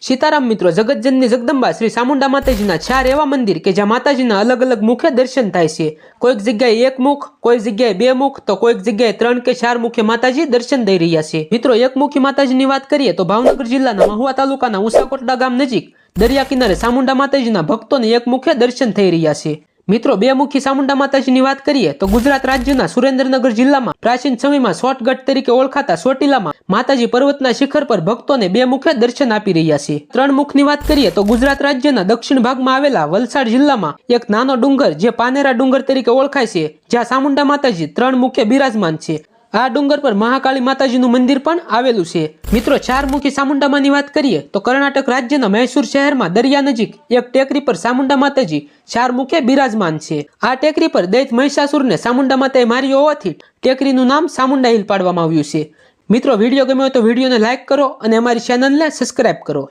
सीताराम मित्रों, जगतजननी जगदंबा श्री चामुंडा माताजीना 4 एवा मंदिर के ज्यां माताजीना अलग अलग मुखे दर्शन थाय छे। कोईक जग्याए 1 मुख, कोईक जग्याए 2 मुख तो कोईक जग्याए 3 के 4 मुखे माताजी दर्शन दई रह्या छे। मित्रों, एकमुखी माताजीनी वात करीए तो भावनगर जिल्लाना महुआ तालुकाना उसाकोटડા गाम नजीक दरिया किनारे चामुंडा माताजीना भक्तोने एक मुखे दर्शन थई रह्या छे। मित्रों, 2 मुखी चामुंडा माताजीनी वात करीए तो गुजरात राज्यना सुरेन्द्रनगर जिल्लामां प्राचीन समयमां सोटगढ़ तरीके ओळखाता ચોટીલામાં माताजी पर्वतना शिखर पर भक्तोने 2 मुखे दर्शन आपी रह्या छे। 3 मुखनी वात करीए तो गुजरात राज्यना दक्षिण भागमां आवेला वलसाड जिल्लामां एक नानो डुंगर जे पानेरा डुंगर तरीके ओळखाय छे, ज्यां चामुंडा माताजी 3 मुखे बिराजमान छे। आ डुंगर पर महाकाली माताजीનું મંદિર પણ આવેલું છે। મિત્રો, 4 મુખી ચામુંડામાંની વાત કરીએ તો કર્ણાટક રાજ્યના મૈસૂર શહેરમાં દરિયા નજીક એક ટેકરી પર ચામુંડા માતાજી 4 મુખે બિરાજમાન છે। આ ટેકરી પર દૈત મહિષાસુરને ચામુંડા માતાએ માર્યો હોવાથી ટેકરીનું નામ ચામુંડા હિલ પાડવામાં આવ્યું છે। મિત્રો, વિડીયો ગમ્યો હોય તો વિડીયોને લાઈક કરો અને અમારી ચેનલને સબસ્ક્રાઇબ કરો।